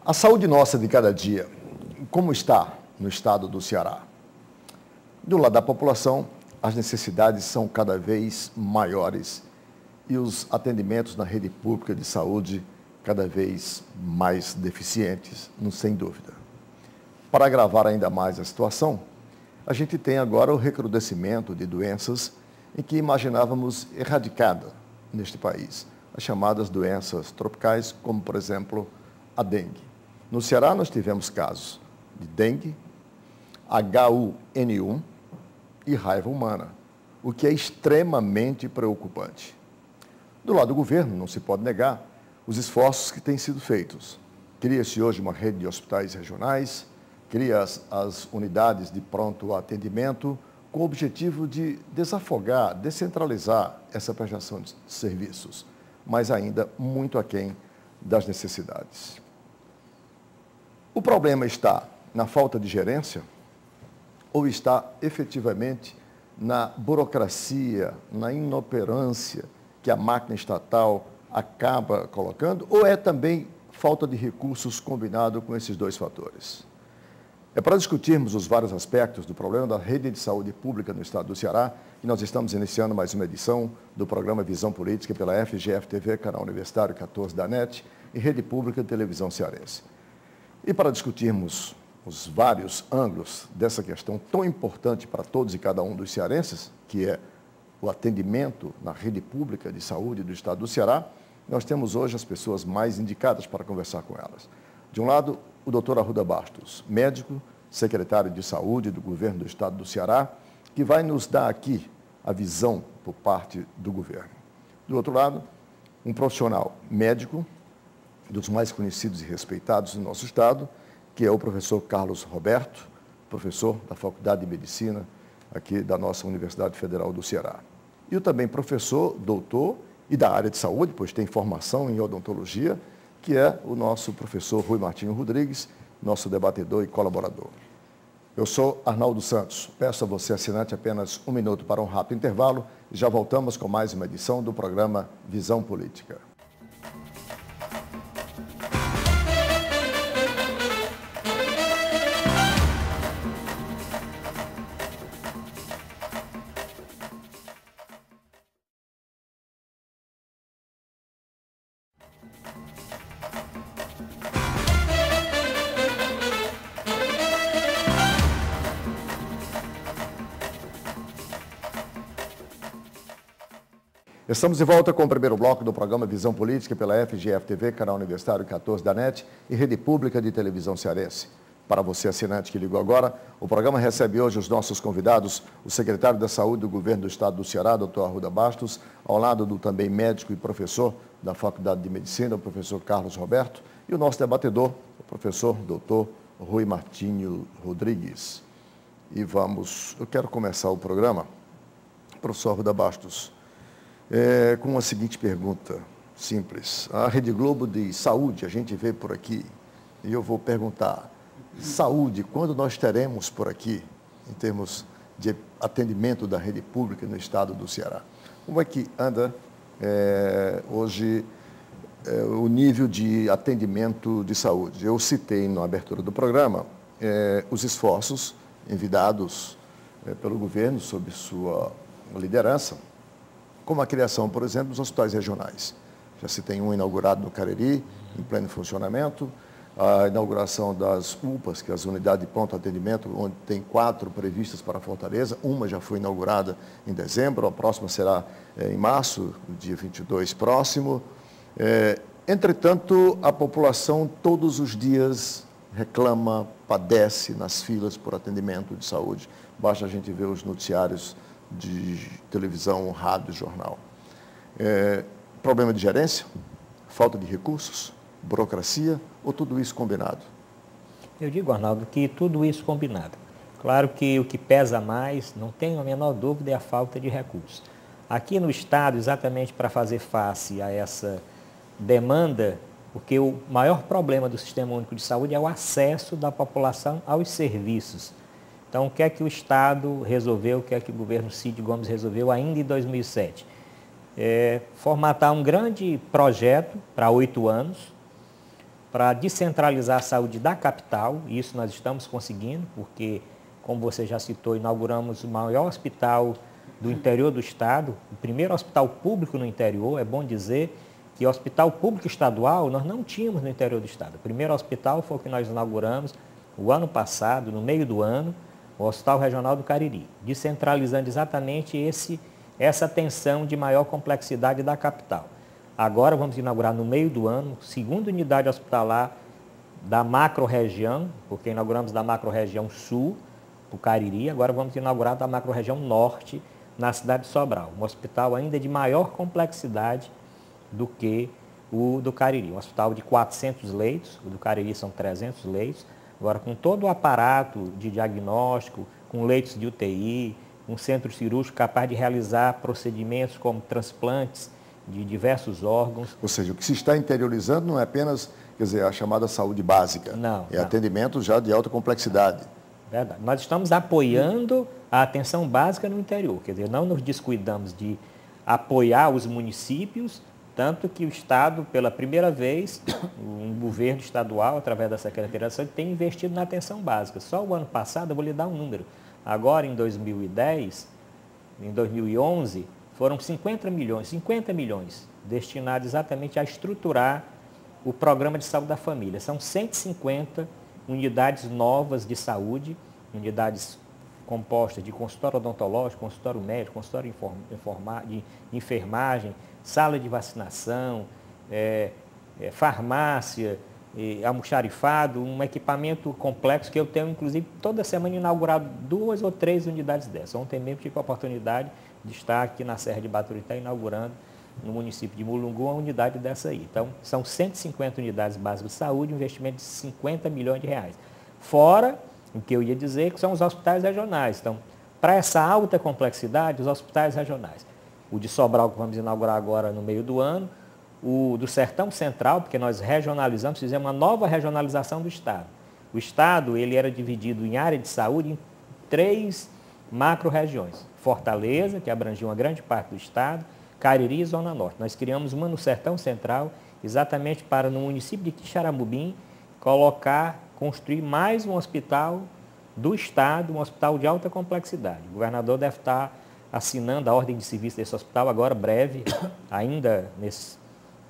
A saúde nossa de cada dia, como está no estado do Ceará? Do lado da população, as necessidades são cada vez maiores e os atendimentos na rede pública de saúde cada vez mais deficientes, sem dúvida. Para agravar ainda mais a situação, a gente tem agora o recrudescimento de doenças em que imaginávamos erradicadas neste país, as chamadas doenças tropicais, como, por exemplo, a dengue. No Ceará, nós tivemos casos de dengue, H1N1 e raiva humana, o que é extremamente preocupante. Do lado do governo, não se pode negar os esforços que têm sido feitos. Cria-se hoje uma rede de hospitais regionais, cria as unidades de pronto atendimento, com o objetivo de desafogar, descentralizar essa prestação de serviços, mas ainda muito aquém das necessidades. O problema está na falta de gerência ou está efetivamente na burocracia, na inoperância que a máquina estatal acaba colocando, ou é também falta de recursos combinado com esses dois fatores? É para discutirmos os vários aspectos do problema da rede de saúde pública no estado do Ceará que nós estamos iniciando mais uma edição do programa Visão Política pela FGF-TV, canal universitário 14 da NET e Rede Pública de Televisão Cearense. E para discutirmos os vários ângulos dessa questão tão importante para todos e cada um dos cearenses, que é o atendimento na rede pública de saúde do estado do Ceará, nós temos hoje as pessoas mais indicadas para conversar com elas. De um lado, o doutor Arruda Bastos, médico, secretário de saúde do governo do estado do Ceará, que vai nos dar aqui a visão por parte do governo. Do outro lado, um profissional médico, dos mais conhecidos e respeitados do nosso estado, que é o professor Carlos Roberto, professor da Faculdade de Medicina aqui da nossa Universidade Federal do Ceará. E o também professor, doutor e da área de saúde, pois tem formação em odontologia, que é o nosso professor Rui Martinho Rodrigues, nosso debatedor e colaborador. Eu sou Arnaldo Santos. Peço a você, assinante, apenas um minuto para um rápido intervalo e já voltamos com mais uma edição do programa Visão Política. Estamos de volta com o primeiro bloco do programa Visão Política pela FGF-TV, canal universitário 14 da NET e Rede Pública de Televisão Cearense. Para você, assinante que ligou agora, o programa recebe hoje os nossos convidados, o secretário da Saúde do Governo do Estado do Ceará, doutor Arruda Bastos, ao lado do também médico e professor da Faculdade de Medicina, o professor Carlos Roberto, e o nosso debatedor, o professor doutor Rui Martinho Rodrigues. E eu quero começar o programa, professor Arruda Bastos, com a seguinte pergunta simples. A Rede Globo de saúde, a gente vê por aqui, e eu vou perguntar, saúde, quando nós teremos por aqui, em termos de atendimento da rede pública no estado do Ceará? Como é que anda hoje o nível de atendimento de saúde? Eu citei na abertura do programa os esforços envidados pelo governo sob sua liderança, como a criação, por exemplo, dos hospitais regionais. Já se tem um inaugurado no Cariri, em pleno funcionamento, a inauguração das UPAs, que é as unidades de pronto atendimento, onde tem 4 previstas para Fortaleza, uma já foi inaugurada em dezembro, a próxima será em março, dia 22 próximo. Entretanto, a população todos os dias reclama, padece nas filas por atendimento de saúde. Basta a gente ver os noticiários de televisão, rádio, jornal. Problema de gerência, falta de recursos, burocracia ou tudo isso combinado? Eu digo, Arnaldo, que tudo isso combinado. Claro que o que pesa mais, não tenho a menor dúvida, é a falta de recursos. Aqui no estado, exatamente para fazer face a essa demanda, porque o maior problema do Sistema Único de Saúde é o acesso da população aos serviços. Então, o que é que o Estado resolveu, o que é que o governo Cid Gomes resolveu ainda em 2007? Formatar um grande projeto para 8 anos, para descentralizar a saúde da capital, e isso nós estamos conseguindo, porque, como você já citou, inauguramos o maior hospital do interior do estado, o primeiro hospital público no interior. É bom dizer que o hospital público estadual nós não tínhamos no interior do estado. O primeiro hospital foi o que nós inauguramos o ano passado, no meio do ano, o Hospital Regional do Cariri, descentralizando exatamente essa atenção de maior complexidade da capital. Agora vamos inaugurar no meio do ano, segunda unidade hospitalar da macro-região, porque inauguramos da macro-região sul, o Cariri, agora vamos inaugurar da macro-região norte, na cidade de Sobral. Um hospital ainda de maior complexidade do que o do Cariri. Um hospital de 400 leitos, o do Cariri são 300 leitos, agora com todo o aparato de diagnóstico, com leitos de UTI, um centro cirúrgico capaz de realizar procedimentos como transplantes de diversos órgãos. Ou seja, o que se está interiorizando não é apenas, quer dizer, a chamada saúde básica. Não. É atendimento já de alta complexidade. Verdade. Nós estamos apoiando a atenção básica no interior, quer dizer, não nos descuidamos de apoiar os municípios, tanto que o Estado, pela primeira vez, um governo estadual, através da Secretaria de Saúde, tem investido na atenção básica. Só o ano passado, eu vou lhe dar um número, agora em 2010, em 2011, foram 50 milhões destinados exatamente a estruturar o programa de saúde da família. São 150 unidades novas de saúde, unidades compostas de consultório odontológico, consultório médico, consultório de enfermagem, sala de vacinação, farmácia, almoxarifado, um equipamento complexo que eu tenho, inclusive, toda semana inaugurado 2 ou 3 unidades dessas. Ontem mesmo tive a oportunidade de estar aqui na Serra de Baturité inaugurando no município de Mulungu uma unidade dessa aí. Então, são 150 unidades básicas de saúde, um investimento de 50 milhões de reais. Fora o que eu ia dizer, que são os hospitais regionais. Então, para essa alta complexidade, os hospitais regionais. O de Sobral, que vamos inaugurar agora no meio do ano, o do Sertão Central, porque nós regionalizamos, fizemos uma nova regionalização do Estado. O Estado, ele era dividido em área de saúde em 3 macro-regiões. Fortaleza, que abrangia uma grande parte do Estado, Cariri e Zona Norte. Nós criamos uma no Sertão Central, exatamente para, no município de Quixaramubim, construir mais um hospital do Estado, um hospital de alta complexidade. O governador deve estar assinando a ordem de serviço desse hospital agora, breve, ainda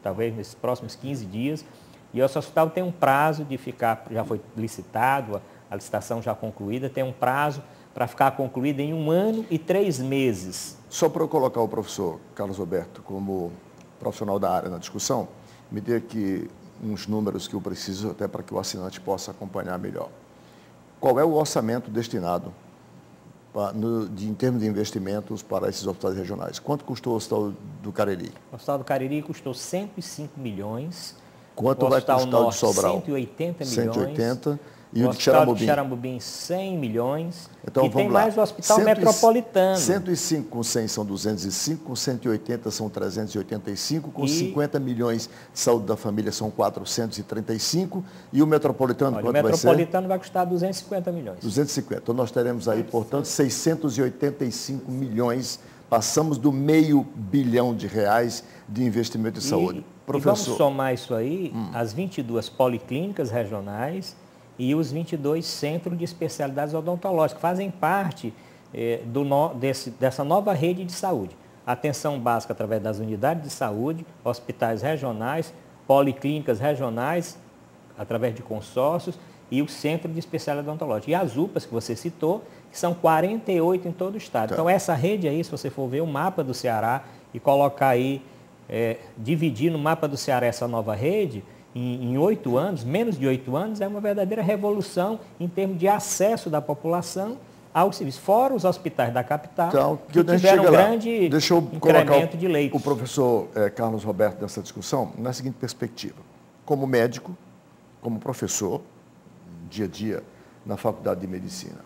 talvez nesses próximos 15 dias. E esse hospital tem um prazo de ficar, já foi licitado, a licitação já concluída, tem um prazo para ficar concluída em 1 ano e 3 meses. Só para eu colocar o professor Carlos Roberto como profissional da área na discussão, me dê aqui uns números que eu preciso até para que o assinante possa acompanhar melhor. Qual é o orçamento destinado em termos de investimentos para esses hospitais regionais? Quanto custou o Hospital do Cariri? O Hospital do Cariri custou 105 milhões. Quanto vai custar o de Sobral? 180 milhões. 180. E o de Xaramubim, 100 milhões. Então, e tem mais o Hospital Metropolitano. 105 com 100 são 205, com 180 são 385, com 50 milhões de saúde da família são 435. E o Metropolitano, quanto vai ser? O Metropolitano vai custar 250 milhões. 250. Então, nós teremos aí, portanto, 685 milhões. Passamos do R$500 bilhão de investimento em saúde. Professor, e vamos somar isso aí, as 22 policlínicas regionais e os 22 centros de especialidades odontológicas, que fazem parte dessa nova rede de saúde. Atenção básica através das unidades de saúde, hospitais regionais, policlínicas regionais, através de consórcios, e o centro de especialidade odontológica. E as UPAs, que você citou, que são 48 em todo o estado. Tá. Então, essa rede aí, se você for ver o mapa do Ceará e colocar aí, dividir no mapa do Ceará essa nova rede, em 8 anos, menos de 8 anos, é uma verdadeira revolução em termos de acesso da população ao serviço. Fora os hospitais da capital, então, que tiveram um grande incremento de leitos. O professor Carlos Roberto nessa discussão, na seguinte perspectiva. Como médico, como professor, dia a dia, na Faculdade de Medicina,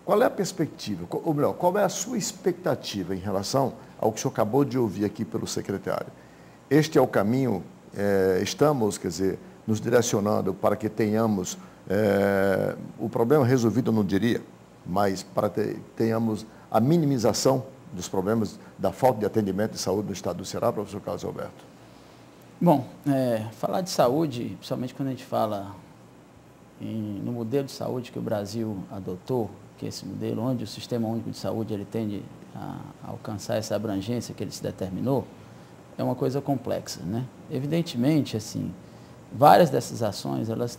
qual é a perspectiva, ou melhor, qual é a sua expectativa em relação ao que o senhor acabou de ouvir aqui pelo secretário? Este é o caminho, estamos, quer dizer, nos direcionando para que tenhamos o problema resolvido, eu não diria, mas para tenhamos a minimização dos problemas da falta de atendimento de saúde no estado do Ceará, professor Carlos Roberto? Bom, falar de saúde, principalmente quando a gente fala no modelo de saúde que o Brasil adotou, que é esse modelo onde o Sistema Único de Saúde ele tende a alcançar essa abrangência que ele se determinou, é uma coisa complexa, né? Evidentemente, assim, várias dessas ações, elas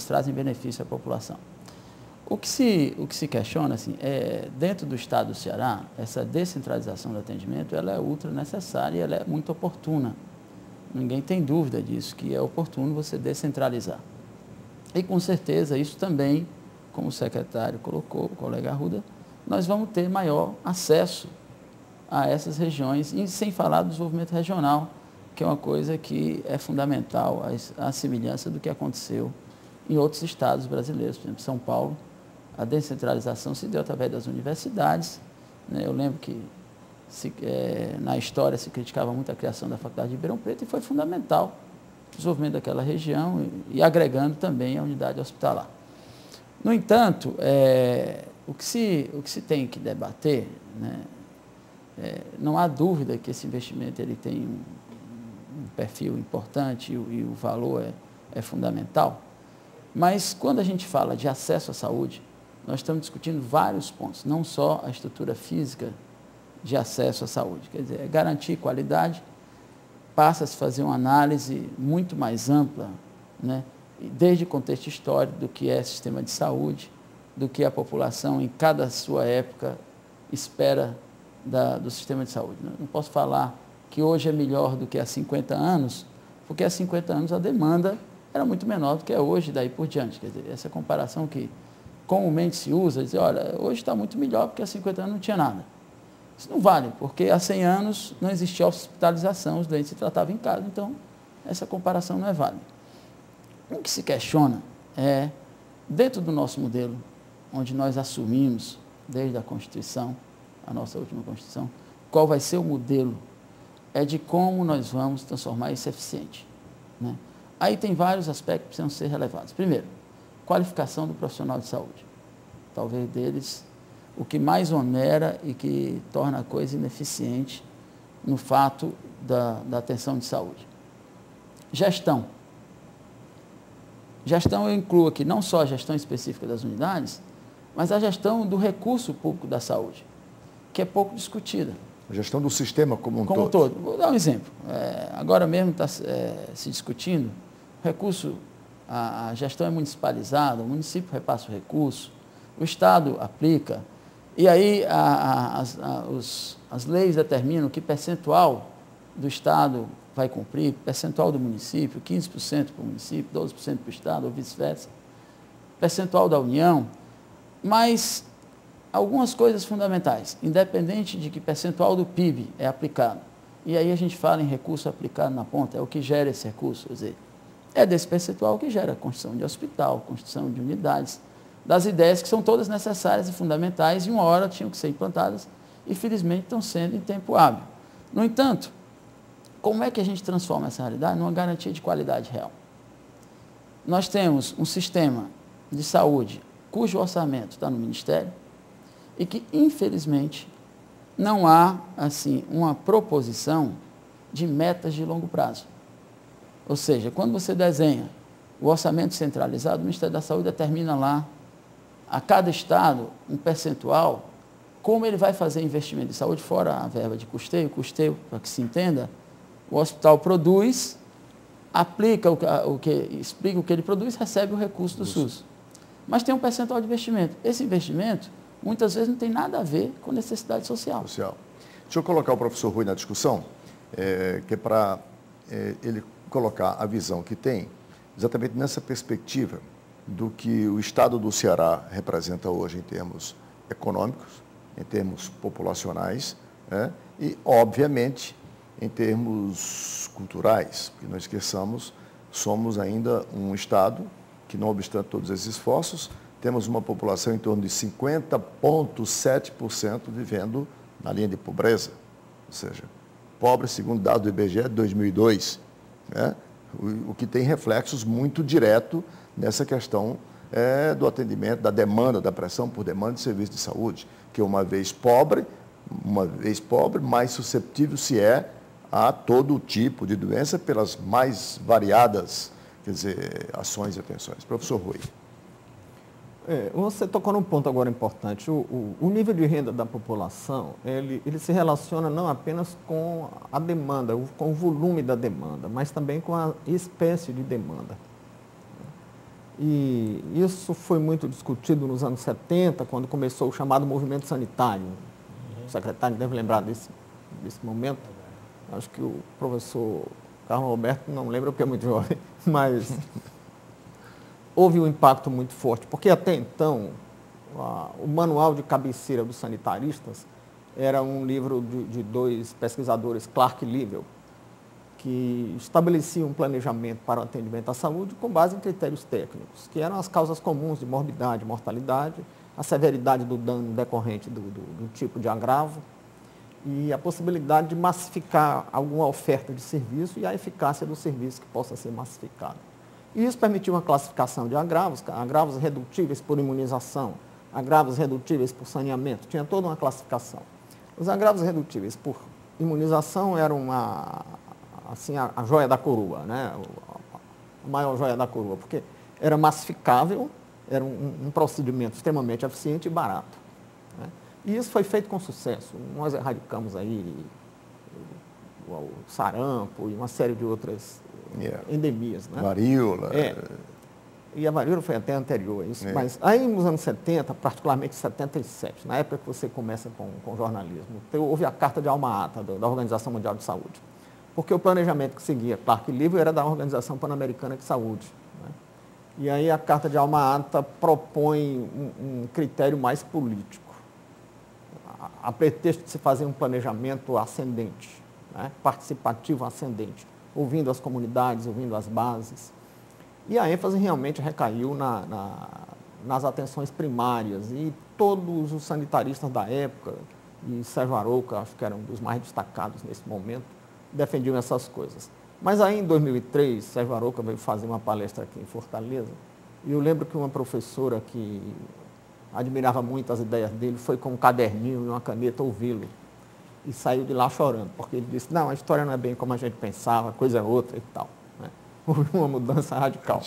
trazem benefício à população. O que se questiona, assim, dentro do estado do Ceará, essa descentralização do atendimento, ela é ultra necessária e ela é muito oportuna. Ninguém tem dúvida disso, que é oportuno você descentralizar. E, com certeza, isso também, como o secretário colocou, o colega Arruda, nós vamos ter maior acesso a essas regiões, e sem falar do desenvolvimento regional, que é uma coisa que é fundamental, a semelhança do que aconteceu em outros estados brasileiros. Por exemplo, São Paulo, a descentralização se deu através das universidades, né? Eu lembro que na história se criticava muito a criação da Faculdade de Ribeirão Preto, e foi fundamental o desenvolvimento daquela região e agregando também a unidade hospitalar. No entanto, o que se tem que debater, né, não há dúvida que esse investimento ele tem um perfil importante e o valor é fundamental, mas quando a gente fala de acesso à saúde, nós estamos discutindo vários pontos, não só a estrutura física de acesso à saúde, quer dizer, garantir qualidade, passa a se fazer uma análise muito mais ampla, né, desde o contexto histórico do que é sistema de saúde, do que a população em cada sua época espera do sistema de saúde. Não posso falar que hoje é melhor do que há 50 anos, porque há 50 anos a demanda era muito menor do que é hoje, daí por diante. Quer dizer, essa comparação que comumente se usa, dizer, olha, hoje está muito melhor porque há 50 anos não tinha nada. Isso não vale, porque há 100 anos não existia hospitalização, os doentes se tratavam em casa, então essa comparação não é válida. O que se questiona é, dentro do nosso modelo, onde nós assumimos, desde a Constituição, a nossa última Constituição, qual vai ser o modelo, é de como nós vamos transformar isso eficiente, né? Aí tem vários aspectos que precisam ser relevados. Primeiro, qualificação do profissional de saúde. Talvez deles, o que mais onera e que torna a coisa ineficiente no fato da atenção de saúde. Gestão. Gestão eu incluo aqui não só a gestão específica das unidades, mas a gestão do recurso público da saúde, que é pouco discutida. A gestão do sistema como um todo. Como um todo. Vou dar um exemplo. Agora mesmo está se discutindo, a gestão é municipalizada, o município repassa o recurso, o Estado aplica, e aí as leis determinam que percentual do Estado vai cumprir, percentual do município, 15% para o município, 12% para o Estado, ou vice-versa, percentual da União, mas algumas coisas fundamentais, independente de que percentual do PIB é aplicado, e aí a gente fala em recurso aplicado na ponta, é o que gera esse recurso, quer dizer, é desse percentual que gera a construção de hospital, construção de unidades, das ideias que são todas necessárias e fundamentais, e uma hora tinham que ser implantadas, e felizmente estão sendo em tempo hábil. No entanto, como é que a gente transforma essa realidade numa garantia de qualidade real? Nós temos um sistema de saúde cujo orçamento está no Ministério e que, infelizmente, não há, assim, uma proposição de metas de longo prazo. Ou seja, quando você desenha o orçamento centralizado, o Ministério da Saúde determina lá, a cada estado, um percentual, como ele vai fazer investimento em saúde, fora a verba de custeio, para que se entenda, o hospital produz, aplica explica o que ele produz, recebe o recurso do SUS. Mas tem um percentual de investimento. Esse investimento, muitas vezes, não tem nada a ver com necessidade social. Deixa eu colocar o professor Rui na discussão, que é para ele colocar a visão que tem, exatamente nessa perspectiva do que o Estado do Ceará representa hoje em termos econômicos, em termos populacionais, né? E, obviamente, em termos culturais, porque não esqueçamos, somos ainda um Estado que, não obstante todos esses esforços, temos uma população em torno de 50,7% vivendo na linha de pobreza, ou seja, pobre, segundo dados do IBGE de 2002, né? O que tem reflexos muito diretos nessa questão do atendimento, da demanda, da pressão por demanda de serviço de saúde, que uma vez pobre, mais suscetível se é a todo tipo de doença pelas mais variadas, quer dizer, ações e atenções. Professor Rui. Você tocou num ponto agora importante. O nível de renda da população, ele se relaciona não apenas com a demanda, com o volume da demanda, mas também com a espécie de demanda. E isso foi muito discutido nos anos 70, quando começou o chamado movimento sanitário. O secretário deve lembrar desse momento. Acho que o professor Carlos Roberto não lembra porque é muito jovem, mas houve um impacto muito forte, porque até então o manual de cabeceira dos sanitaristas era um livro de dois pesquisadores, Clark e Livell, que estabeleciam um planejamento para o atendimento à saúde com base em critérios técnicos, que eram as causas comuns de morbidade, mortalidade, a severidade do dano decorrente do tipo de agravo e a possibilidade de massificar alguma oferta de serviço e a eficácia do serviço que possa ser massificado. E isso permitiu uma classificação de agravos redutíveis por imunização, agravos redutíveis por saneamento, tinha toda uma classificação. Os agravos redutíveis por imunização eram a joia da coroa, né? A maior joia da coroa, porque era massificável, era um procedimento extremamente eficiente e barato, né? E isso foi feito com sucesso. Nós erradicamos aí o sarampo e uma série de outras endemias, né? Varíola. E a varíola foi até anterior a isso. Mas aí nos anos 70, particularmente 77, na época que você começa com jornalismo, houve a Carta de Alma Ata da Organização Mundial de Saúde. Porque o planejamento que seguia Clark e Livell era da Organização Pan-Americana de Saúde, né? E aí a Carta de Alma Ata propõe um critério mais político, a pretexto de se fazer um planejamento ascendente, né? Participativo ascendente, ouvindo as comunidades, ouvindo as bases. E a ênfase realmente recaiu nas atenções primárias. E todos os sanitaristas da época, e Sérgio Arouca, acho que era um dos mais destacados nesse momento, defendiam essas coisas. Mas aí em 2003, Sérgio Arouca veio fazer uma palestra aqui em Fortaleza. E eu lembro que uma professora que admirava muito as ideias dele foi com um caderninho e uma caneta ouvi-lo. E saiu de lá chorando, porque ele disse, não, a história não é bem como a gente pensava, a coisa é outra e tal, né? Houve uma mudança radical.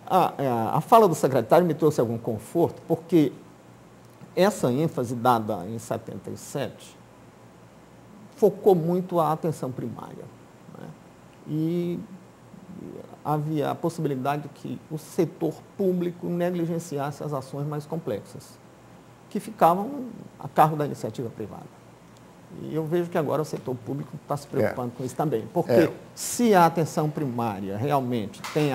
A fala do secretário me trouxe algum conforto, porque essa ênfase dada em 77 focou muito a atenção primária, né? E havia a possibilidade de que o setor público negligenciasse as ações mais complexas, que ficavam a cargo da iniciativa privada. E eu vejo que agora o setor público está se preocupando com isso também. Porque se a atenção primária realmente tem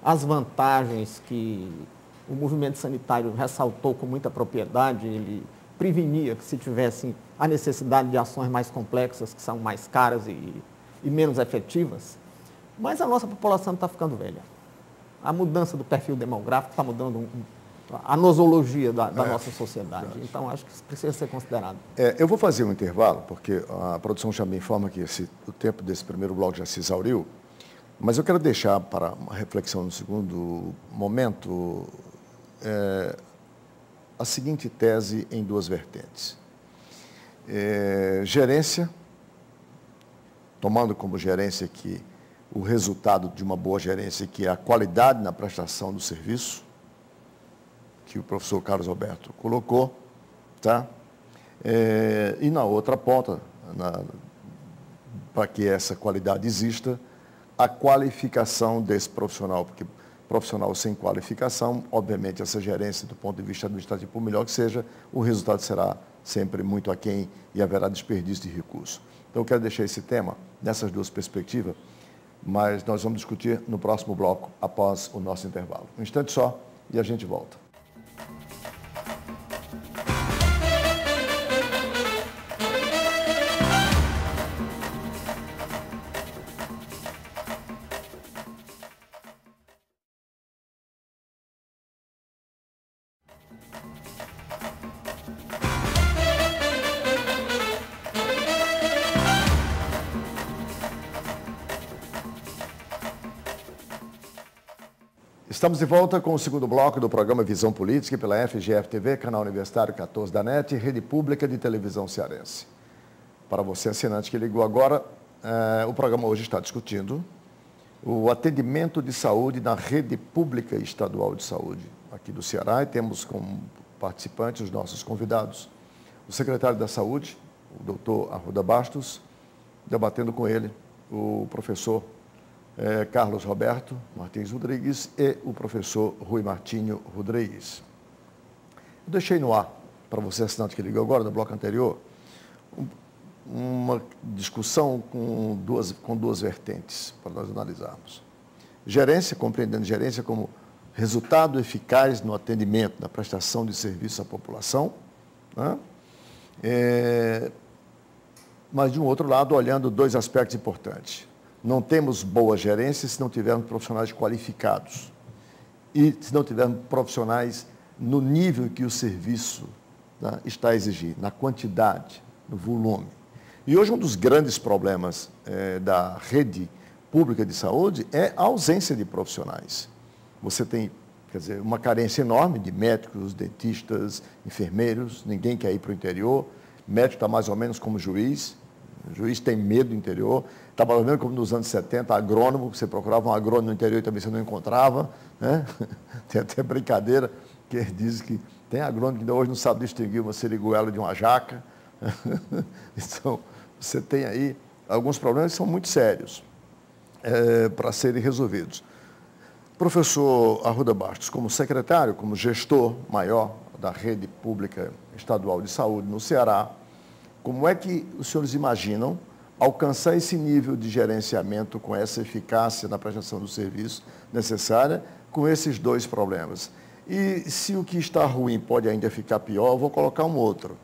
as vantagens que o movimento sanitário ressaltou com muita propriedade, ele prevenia que se tivesse a necessidade de ações mais complexas, que são mais caras e menos efetivas, mas a nossa população está ficando velha. A mudança do perfil demográfico está mudando a nosologia da nossa sociedade. Então, acho que isso precisa ser considerado. Eu vou fazer um intervalo, porque a produção já me informa que o tempo desse primeiro bloco já se exauriu, mas eu quero deixar para uma reflexão no segundo momento a seguinte tese em duas vertentes. Gerência, tomando como gerência que o resultado de uma boa gerência, que é a qualidade na prestação do serviço, que o professor Carlos Alberto colocou, tá? E na outra ponta, para que essa qualidade exista, a qualificação desse profissional, porque profissional sem qualificação, obviamente essa gerência do ponto de vista administrativo, por melhor que seja, o resultado será sempre muito aquém e haverá desperdício de recursos. Então eu quero deixar esse tema nessas duas perspectivas, mas nós vamos discutir no próximo bloco, após o nosso intervalo. Um instante só e a gente volta. Estamos de volta com o segundo bloco do programa Visão Política pela FGF TV, canal Universitário 14 da NET, rede pública de televisão cearense. para você, assinante que ligou agora, o programa hoje está discutindo o atendimento de saúde na rede pública estadual de saúde aqui do Ceará, e temos como participantes os nossos convidados, o secretário da Saúde, o doutor Arruda Bastos, debatendo com ele o professor Carlos Roberto Martins Rodrigues e o professor Rui Martinho Rodrigues. Eu deixei no ar, para você, assinante que ligou agora, no bloco anterior, uma discussão com duas vertentes para nós analisarmos. Gerência, compreendendo gerência como resultado eficaz no atendimento, na prestação de serviço à população, né? Mas, de um outro lado, olhando dois aspectos importantes. Não temos boa gerência se não tivermos profissionais qualificados e se não tivermos profissionais no nível que o serviço, né, está exigindo, na quantidade, no volume. E hoje um dos grandes problemas da rede pública de saúde é a ausência de profissionais. Você tem, quer dizer, uma carência enorme de médicos, dentistas, enfermeiros, ninguém quer ir para o interior, médico está mais ou menos como juiz, o juiz tem medo do interior, está mais ou menos como nos anos 70, agrônomo, você procurava um agrônomo no interior e também você não encontrava, né? Tem até brincadeira, que diz que tem agrônomo que ainda hoje não sabe distinguir uma seriguela de uma jaca. Então, você tem aí alguns problemas que são muito sérios para serem resolvidos. Professor Arruda Bastos, como secretário, como gestor maior da rede pública estadual de saúde no Ceará, como é que os senhores imaginam alcançar esse nível de gerenciamento com essa eficácia na prestação do serviço necessária com esses dois problemas? E se o que está ruim pode ainda ficar pior, eu vou colocar um outro.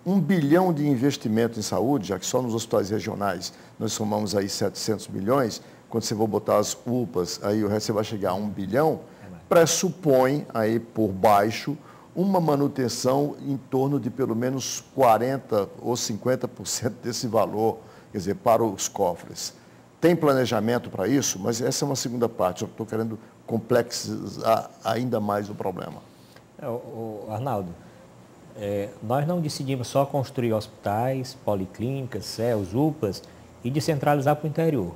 1 bilhão de investimento em saúde, já que só nos hospitais regionais nós somamos aí 700 milhões, quando você for botar as UPAs, aí o resto você vai chegar a 1 bilhão, pressupõe aí por baixo uma manutenção em torno de pelo menos 40% ou 50% desse valor, quer dizer, para os cofres. Tem planejamento para isso? Mas essa é uma segunda parte, eu estou querendo complexizar ainda mais o problema. Arnaldo, nós não decidimos só construir hospitais, policlínicas, CELs, UPAs e descentralizar para o interior.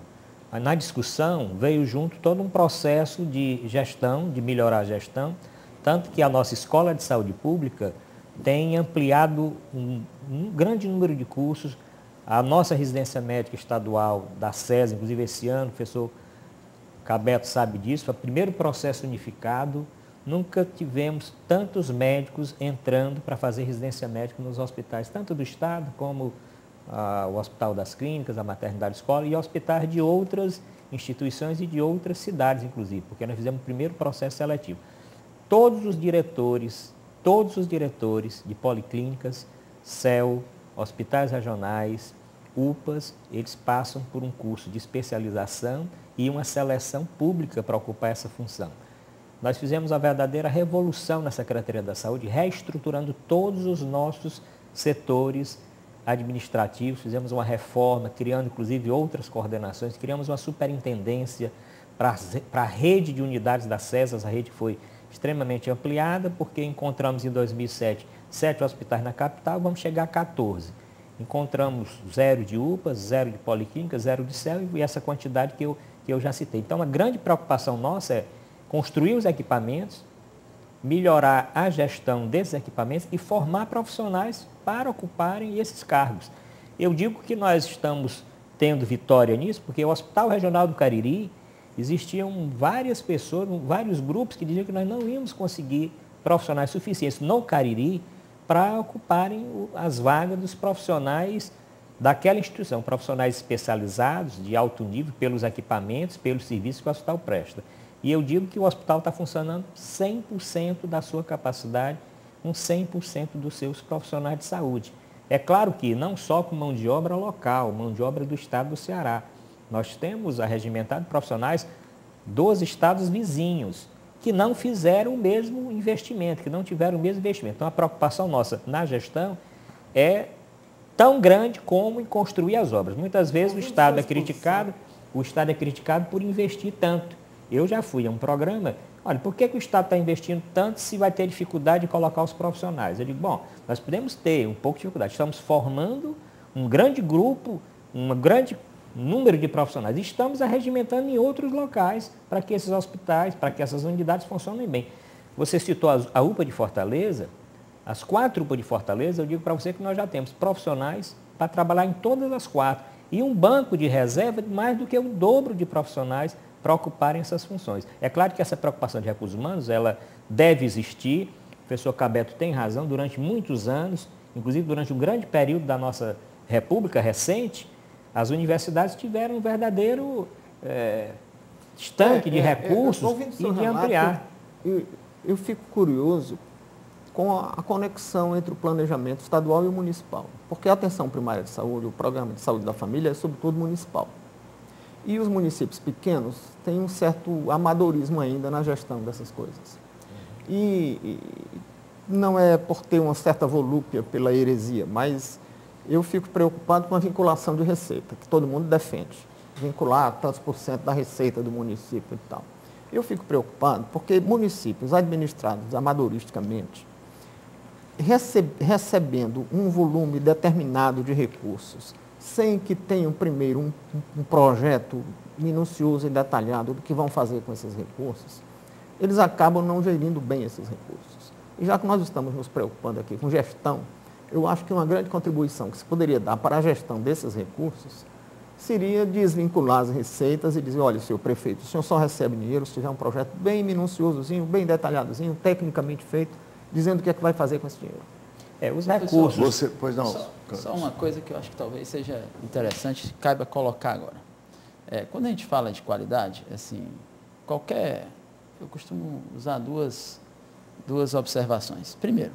Mas na discussão veio junto todo um processo de gestão, de melhorar a gestão, tanto que a nossa Escola de Saúde Pública tem ampliado um grande número de cursos. A nossa residência médica estadual da SES, inclusive esse ano, o professor Cabeto sabe disso, foi o primeiro processo unificado. Nunca tivemos tantos médicos entrando para fazer residência médica nos hospitais, tanto do Estado como o Hospital das Clínicas, a Maternidade Escola e hospitais de outras instituições e de outras cidades, inclusive, porque nós fizemos o primeiro processo seletivo. Todos os diretores de policlínicas, CEL, hospitais regionais, UPAs, eles passam por um curso de especialização e uma seleção pública para ocupar essa função. Nós fizemos a verdadeira revolução na Secretaria da Saúde, reestruturando todos os nossos setores administrativos, fizemos uma reforma, criando inclusive outras coordenações, criamos uma superintendência para a rede de unidades da SES, a rede foi extremamente ampliada, porque encontramos em 2007 7 hospitais na capital, vamos chegar a 14. Encontramos 0 de UPAs, 0 de policlínicas, 0 de CEL e essa quantidade que eu já citei. Então, a grande preocupação nossa é construir os equipamentos, melhorar a gestão desses equipamentos e formar profissionais para ocuparem esses cargos. Eu digo que nós estamos tendo vitória nisso, porque o Hospital Regional do Cariri, existiam várias pessoas, vários grupos que diziam que nós não íamos conseguir profissionais suficientes no Cariri para ocuparem as vagas dos profissionais daquela instituição, profissionais especializados, de alto nível, pelos equipamentos, pelos serviços que o hospital presta. E eu digo que o hospital está funcionando 100% da sua capacidade, com 100% dos seus profissionais de saúde. É claro que não só com mão de obra local, mão de obra do estado do Ceará. Nós temos arregimentado profissionais dos estados vizinhos, que não fizeram o mesmo investimento, que não tiveram o mesmo investimento. Então, a preocupação nossa na gestão é tão grande como em construir as obras. Muitas vezes o Estado é criticado por investir tanto. Eu já fui a um programa, olha, por que o Estado está investindo tanto se vai ter dificuldade de colocar os profissionais? Eu digo, bom, nós podemos ter um pouco de dificuldade, estamos formando um grande grupo, um grande número de profissionais. Estamos arregimentando em outros locais para que esses hospitais, para que essas unidades funcionem bem. Você citou a UPA de Fortaleza, as 4 UPA de Fortaleza, eu digo para você que nós já temos profissionais para trabalhar em todas as 4. E um banco de reserva de mais do que o dobro de profissionais para ocuparem essas funções. É claro que essa preocupação de recursos humanos, ela deve existir. O professor Cabeto tem razão, durante muitos anos, inclusive durante um grande período da nossa República recente, as universidades tiveram um verdadeiro estanque de recursos e de ampliar. Eu fico curioso com a conexão entre o planejamento estadual e o municipal, porque a atenção primária de saúde, o programa de saúde da família é sobretudo municipal. E os municípios pequenos têm um certo amadorismo ainda na gestão dessas coisas. E não é por ter uma certa volúpia pela heresia, mas eu fico preocupado com a vinculação de receita, que todo mundo defende. Vincular tantos % da receita do município e tal. Eu fico preocupado porque municípios administrados amadoristicamente, recebendo um volume determinado de recursos, sem que tenham primeiro um projeto minucioso e detalhado do que vão fazer com esses recursos, eles acabam não gerindo bem esses recursos. E já que nós estamos nos preocupando aqui com gestão, eu acho que uma grande contribuição que se poderia dar para a gestão desses recursos seria desvincular as receitas e dizer, olha, senhor prefeito, o senhor só recebe dinheiro se tiver um projeto bem minuciosozinho, bem detalhadozinho, tecnicamente feito, dizendo o que é que vai fazer com esse dinheiro. Os recursos. Pois não. Só uma coisa que eu acho que talvez seja interessante, caiba colocar agora. Quando a gente fala de qualidade, assim, eu costumo usar duas observações. Primeiro,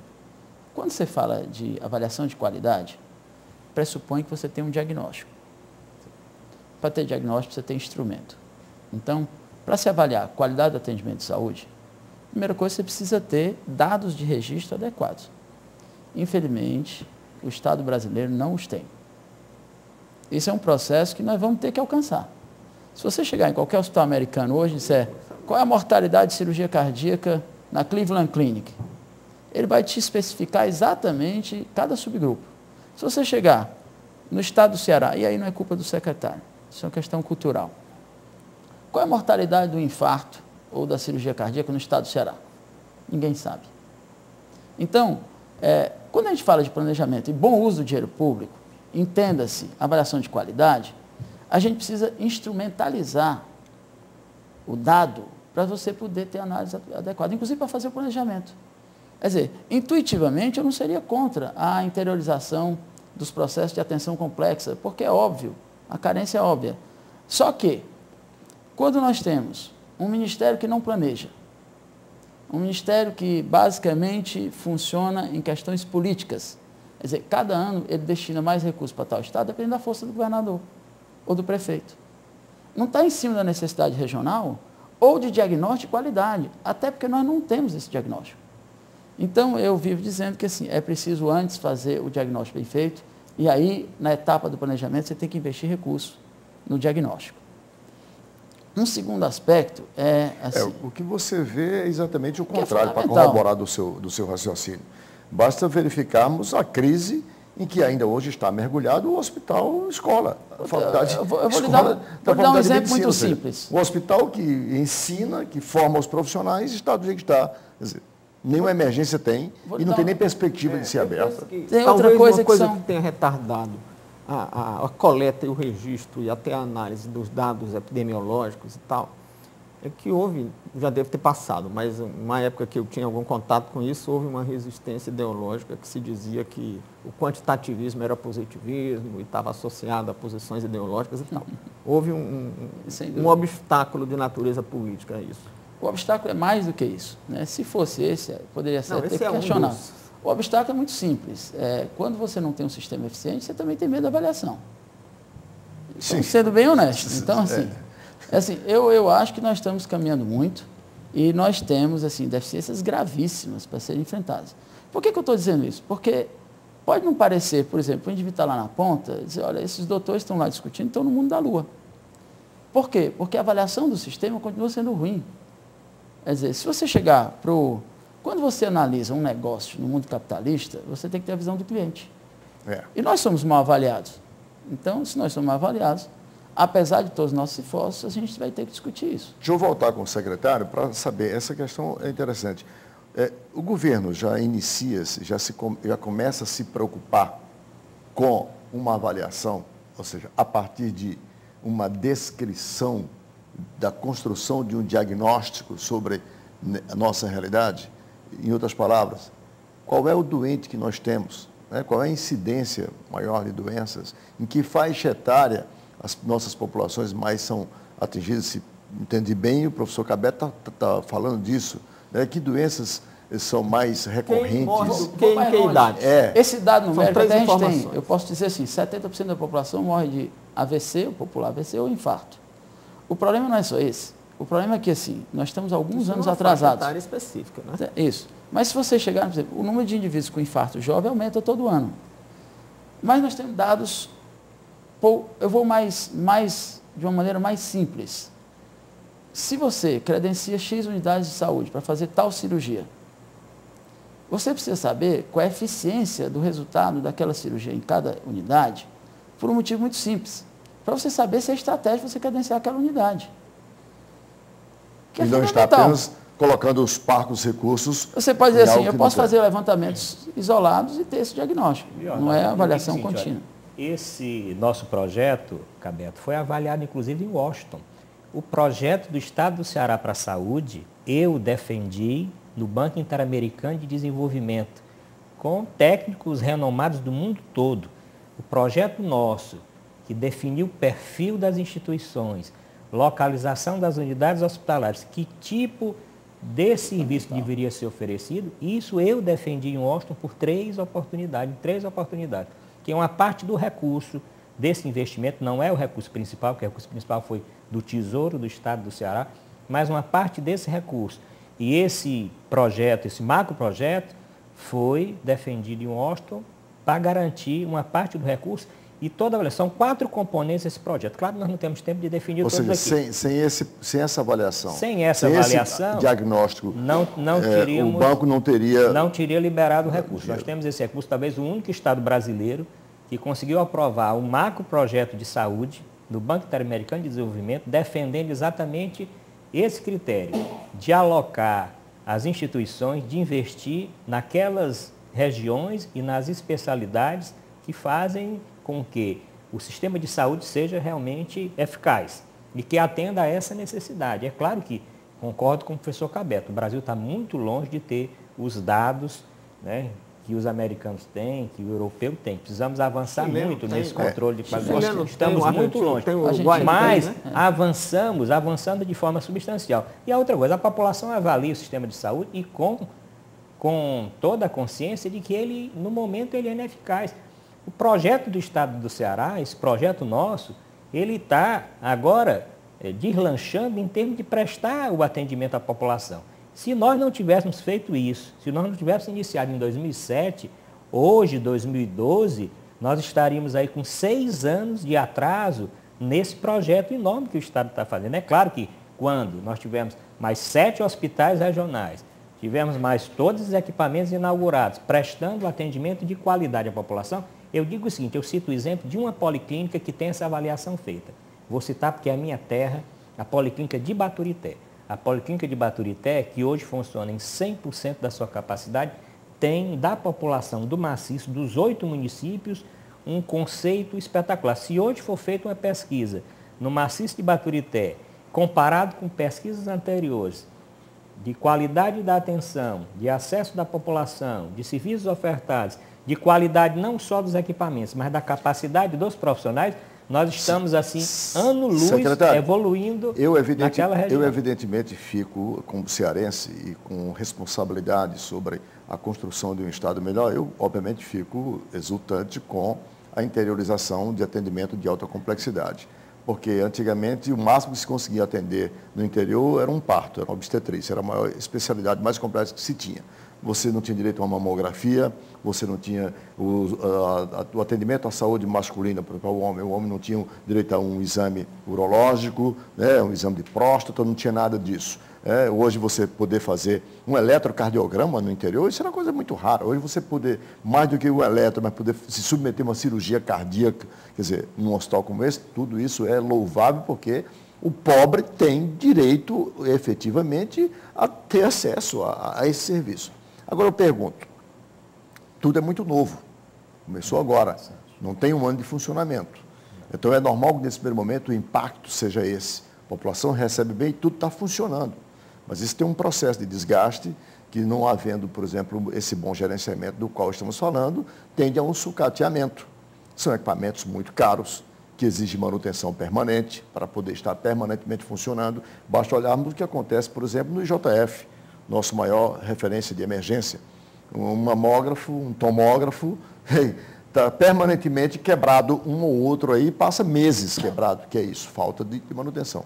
quando você fala de avaliação de qualidade, pressupõe que você tem um diagnóstico. Para ter diagnóstico, você tem instrumento. Então, para se avaliar a qualidade do atendimento de saúde, a primeira coisa, você precisa ter dados de registro adequados. Infelizmente, o Estado brasileiro não os tem. Esse é um processo que nós vamos ter que alcançar. Se você chegar em qualquer hospital americano hoje e disser qual é a mortalidade de cirurgia cardíaca na Cleveland Clinic, ele vai te especificar exatamente cada subgrupo. Se você chegar no estado do Ceará, e aí não é culpa do secretário, isso é uma questão cultural. Qual é a mortalidade do infarto ou da cirurgia cardíaca no estado do Ceará? Ninguém sabe. Então, quando a gente fala de planejamento e bom uso do dinheiro público, entenda-se avaliação de qualidade, a gente precisa instrumentalizar o dado para você poder ter análise adequada, inclusive para fazer o planejamento. Quer dizer, intuitivamente eu não seria contra a interiorização dos processos de atenção complexa, porque é óbvio, a carência é óbvia. Só que, quando nós temos um ministério que não planeja, um ministério que basicamente funciona em questões políticas, quer dizer, cada ano ele destina mais recursos para tal estado, dependendo da força do governador ou do prefeito. Não está em cima da necessidade regional ou de diagnóstico de qualidade, até porque nós não temos esse diagnóstico. Então, eu vivo dizendo que assim, é preciso antes fazer o diagnóstico bem feito, e aí, na etapa do planejamento, você tem que investir recursos no diagnóstico. Um segundo aspecto assim, o que você vê é exatamente o contrário, para corroborar do seu raciocínio. Basta verificarmos a crise em que ainda hoje está mergulhado o hospital escola. A faculdade, eu vou lhe dar um exemplo muito simples. O hospital que ensina, que forma os profissionais, está do jeito que está. Quer dizer, nenhuma emergência tem e não tem nem perspectiva de ser aberta. Tem outra coisa que tenha retardado a coleta e o registro e até a análise dos dados epidemiológicos e tal, é que houve, já deve ter passado, mas numa época que eu tinha algum contato com isso, houve uma resistência ideológica que se dizia que o quantitativismo era positivismo e estava associado a posições ideológicas e tal. Houve um obstáculo de natureza política a isso. O obstáculo é mais do que isso, né? Se fosse esse, poderia ser até questionado. O obstáculo é muito simples. Quando você não tem um sistema eficiente, você também tem medo da avaliação. Então, sendo bem honesto. Então, assim, eu acho que nós estamos caminhando muito e nós temos assim, deficiências gravíssimas para serem enfrentadas. Por que eu estou dizendo isso? Porque pode não parecer, por exemplo, o indivíduo está lá na ponta e dizer, olha, esses doutores estão lá discutindo, estão no mundo da lua. Por quê? Porque a avaliação do sistema continua sendo ruim. Quer dizer, se você chegar para o... Quando você analisa um negócio no mundo capitalista, você tem que ter a visão do cliente. E nós somos mal avaliados. Então, se nós somos mal avaliados, apesar de todos os nossos esforços, a gente vai ter que discutir isso. Deixa eu voltar com o secretário para saber, essa questão é interessante. O governo já inicia-se, já começa a se preocupar com uma avaliação, ou seja, a partir de uma descrição da construção de um diagnóstico sobre a nossa realidade? Em outras palavras, qual é o doente que nós temos? Né? Qual é a incidência maior de doenças? Em que faixa etária as nossas populações mais são atingidas? Se entendi bem, o professor Cabet está falando disso. Né? Que doenças são mais recorrentes? Quem em que idade? Esse dado numérico até a gente tem, informações. eu posso dizer assim, 70% da população morre de AVC, o popular AVC ou infarto. O problema não é só esse. O problema é que, assim, nós estamos alguns anos atrasados. Área específica, né? Isso. Mas se você chegar, por exemplo, o número de indivíduos com infarto jovem aumenta todo ano. Mas nós temos dados, eu vou de uma maneira mais simples. Se você credencia X unidades de saúde para fazer tal cirurgia, você precisa saber qual é a eficiência do resultado daquela cirurgia em cada unidade, por um motivo muito simples. Para você saber se é estratégia você credenciar aquela unidade. Que e não está apenas colocando os parcos recursos. Você pode dizer assim, eu posso fazer levantamentos isolados e ter esse diagnóstico. Não é avaliação contínua. Esse nosso projeto, Cabeto, foi avaliado inclusive em Washington. O projeto do Estado do Ceará para a Saúde, eu defendi no Banco Interamericano de Desenvolvimento, com técnicos renomados do mundo todo. O projeto nosso, que definiu o perfil das instituições, localização das unidades hospitalares, que tipo de serviço deveria ser oferecido, isso eu defendi em Washington por três oportunidades, que é uma parte do recurso desse investimento, não é o recurso principal, porque o recurso principal foi do Tesouro do Estado do Ceará, mas uma parte desse recurso. E esse projeto, esse macroprojeto, foi defendido em Washington para garantir uma parte do recurso e toda a avaliação. São 4 componentes desse projeto. Claro que nós não temos tempo de definir todos aqui. Sem essa avaliação. Sem essa avaliação, esse diagnóstico, teríamos, o banco não teria liberado o recurso. Nós temos esse recurso, talvez o único estado brasileiro que conseguiu aprovar um macroprojeto de saúde no Banco Interamericano de Desenvolvimento, defendendo exatamente esse critério de alocar as instituições, de investir naquelas regiões e nas especialidades que fazem com que o sistema de saúde seja realmente eficaz e que atenda a essa necessidade. É claro que concordo com o professor Cabeto, o Brasil está muito longe de ter os dados, né, que os americanos têm, que o europeu tem. Precisamos avançar muito nesse controle de qualidade. Estamos muito longe. Mas avançando de forma substancial. E a outra coisa, a população avalia o sistema de saúde e com toda a consciência de que ele, no momento, ele é ineficaz. O projeto do Estado do Ceará, esse projeto nosso, ele está agora deslanchando em termos de prestar o atendimento à população. Se nós não tivéssemos feito isso, se nós não tivéssemos iniciado em 2007, hoje, 2012, nós estaríamos aí com 6 anos de atraso nesse projeto enorme que o Estado está fazendo. É claro que quando nós tivemos mais 7 hospitais regionais, tivemos mais todos os equipamentos inaugurados, prestando atendimento de qualidade à população, eu digo o seguinte, eu cito o exemplo de uma policlínica que tem essa avaliação feita. Vou citar porque é a minha terra, a Policlínica de Baturité. A Policlínica de Baturité, que hoje funciona em 100% da sua capacidade, tem da população do maciço, dos 8 municípios, um conceito espetacular. Se hoje for feita uma pesquisa no maciço de Baturité, comparado com pesquisas anteriores, de qualidade da atenção, de acesso da população, de serviços ofertados, de qualidade não só dos equipamentos, mas da capacidade dos profissionais, nós estamos, assim, ano-luz evoluindo naquela região. Eu, evidentemente, fico, como cearense e com responsabilidade sobre a construção de um Estado melhor, eu, obviamente, fico exultante com a interiorização de atendimento de alta complexidade. Porque, antigamente, o máximo que se conseguia atender no interior era um parto, era uma obstetrícia, era a maior especialidade mais complexa que se tinha. Você não tinha direito a uma mamografia, você não tinha o atendimento à saúde masculina para o homem não tinha direito a um exame urológico, né, um exame de próstata, não tinha nada disso. Hoje você poder fazer um eletrocardiograma no interior, isso era uma coisa muito rara. Hoje você poder, mais do que o eletro, mas poder se submeter a uma cirurgia cardíaca, quer dizer, num hospital como esse, tudo isso é louvável porque o pobre tem direito, efetivamente, a ter acesso a esse serviço. Agora eu pergunto, tudo é muito novo, começou agora, não tem um ano de funcionamento. Então é normal que nesse primeiro momento o impacto seja esse. A população recebe bem e tudo está funcionando. Mas isso tem um processo de desgaste que, não havendo, por exemplo, esse bom gerenciamento do qual estamos falando, tende a um sucateamento. São equipamentos muito caros, que exigem manutenção permanente, para poder estar permanentemente funcionando. Basta olharmos o que acontece, por exemplo, no IJF, nosso maior referência de emergência. Um mamógrafo, um tomógrafo, está permanentemente quebrado um ou outro aí, passa meses quebrado, que é isso, falta de manutenção.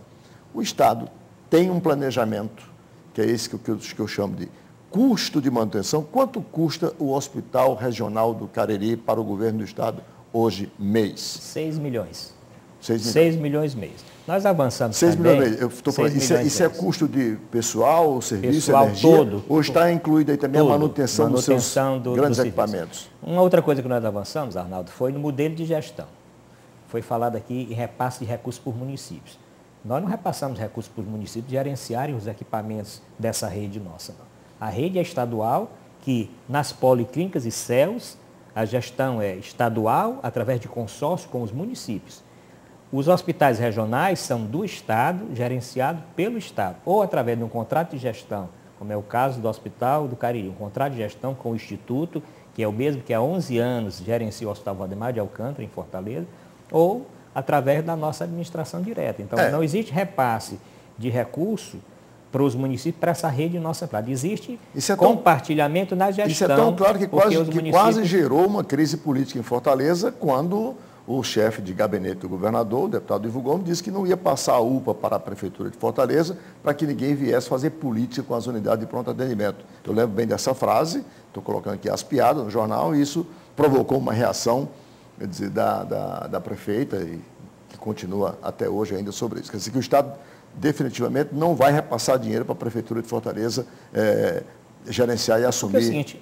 O Estado tem um planejamento, que é esse que eu chamo de custo de manutenção. Quanto custa o Hospital Regional do Cariri para o governo do Estado hoje, mês? 6 milhões. 6 milhões mês. Nós avançamos 6 também. milhões mês. Eu estou falando, isso é custo de pessoal, serviço, pessoal energia? Todo. Ou está incluído aí também a manutenção dos seus grandes do equipamentos? Uma outra coisa que nós avançamos, Arnaldo, foi no modelo de gestão. Foi falado aqui em repasse de recursos por municípios. Nós não repassamos recursos para os municípios gerenciarem os equipamentos dessa rede nossa, não. A rede é estadual, que nas policlínicas e CELS, a gestão é estadual, através de consórcio com os municípios. Os hospitais regionais são do Estado, gerenciados pelo Estado, ou através de um contrato de gestão, como é o caso do Hospital do Cariri, um contrato de gestão com o Instituto, que é o mesmo que há 11 anos gerencia o Hospital Valdemar de Alcântara, em Fortaleza, ou através da nossa administração direta. Então, não existe repasse de recurso para os municípios, para essa rede nossa plata. Existe compartilhamento na gestão. Isso é tão claro que quase gerou uma crise política em Fortaleza, quando o chefe de gabinete do governador, o deputado Ivo Gomes, disse que não ia passar a UPA para a Prefeitura de Fortaleza para que ninguém viesse fazer política com as unidades de pronto atendimento. Eu lembro bem dessa frase, estou colocando aqui as piadas no jornal, e isso provocou uma reação, quer dizer, da prefeita, e que continua até hoje ainda sobre isso. Quer dizer que o Estado definitivamente não vai repassar dinheiro para a Prefeitura de Fortaleza gerenciar e assumir. É o seguinte,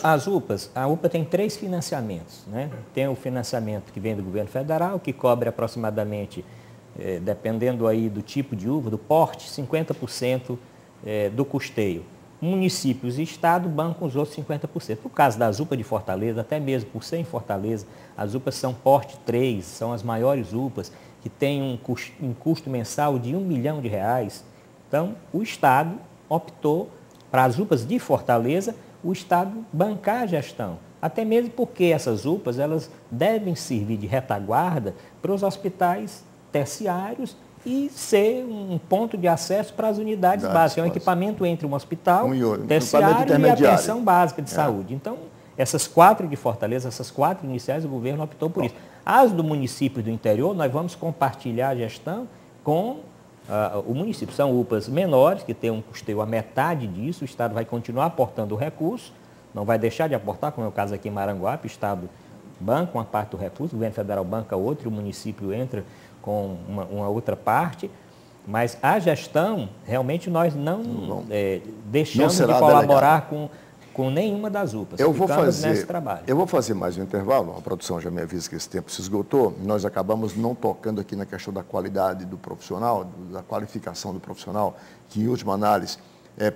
as UPAs, a UPA tem 3 financiamentos, né? Tem o financiamento que vem do governo federal, que cobre aproximadamente, dependendo aí do tipo de uva, do porte, 50% do custeio. Municípios e Estado bancam os outros 50%. No caso das UPAs de Fortaleza, até mesmo por ser em Fortaleza, as UPAs são porte 3, são as maiores UPAs, que têm um custo mensal de R$1 milhão. Então, o Estado optou, para as UPAs de Fortaleza, o Estado bancar a gestão. Até mesmo porque essas UPAs, elas devem servir de retaguarda para os hospitais terciários e ser um ponto de acesso para as unidades básicas. É um equipamento entre um hospital terciário e a atenção básica de saúde. Então, essas 4 de Fortaleza, essas 4 iniciais, o governo optou por isso. As do município do interior, nós vamos compartilhar a gestão com o município. São UPAs menores, que tem um custeio a metade disso, o Estado vai continuar aportando o recurso, não vai deixar de aportar, como é o caso aqui em Maranguape, o Estado banca uma parte do recurso, o governo federal banca outra, o município entra com uma outra parte, mas a gestão, realmente nós não deixamos de colaborar com nenhuma das UPAs. Eu vou fazer mais um intervalo, a produção já me avisa que esse tempo se esgotou, nós acabamos não tocando aqui na questão da qualidade do profissional, da qualificação do profissional, que em última análise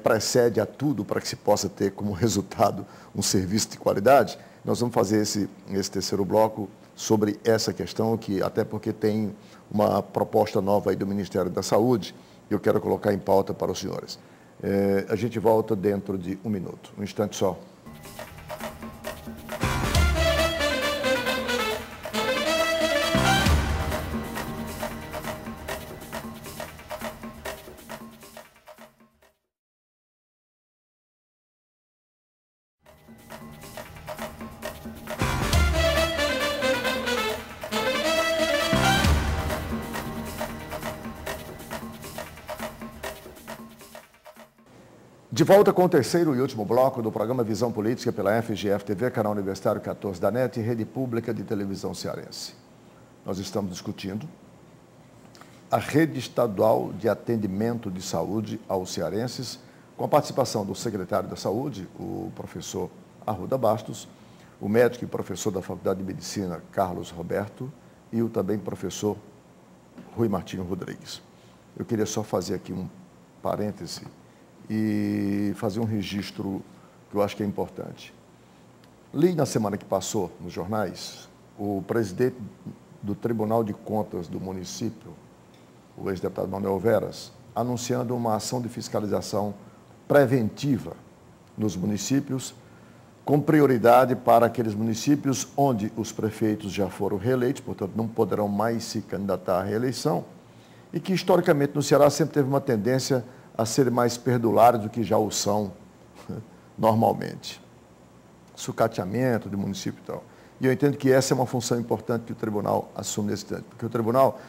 precede a tudo para que se possa ter como resultado um serviço de qualidade. Nós vamos fazer esse terceiro bloco sobre essa questão, que até porque tem uma proposta nova aí do Ministério da Saúde, que eu quero colocar em pauta para os senhores. A gente volta dentro de 1 minuto, um instante só. De volta com o terceiro e último bloco do programa Visão Política pela FGF-TV, canal universitário 14 da NET e rede pública de televisão cearense. Nós estamos discutindo a Rede Estadual de Atendimento de Saúde aos cearenses, com a participação do secretário da Saúde, o professor Arruda Bastos, o médico e professor da Faculdade de Medicina, Carlos Roberto, e o também professor Rui Martinho Rodrigues. Eu queria só fazer aqui um parêntese e fazer um registro que eu acho que é importante. Li na semana que passou, nos jornais, o presidente do Tribunal de Contas do município, o ex-deputado Manuel Veras, anunciando uma ação de fiscalização preventiva nos municípios, com prioridade para aqueles municípios onde os prefeitos já foram reeleitos, portanto não poderão mais se candidatar à reeleição, e que historicamente no Ceará sempre teve uma tendência a serem mais perdulários do que já o são normalmente. Sucateamento de município e tal. E eu entendo que essa é uma função importante que o tribunal assume nesse instante, porque o tribunal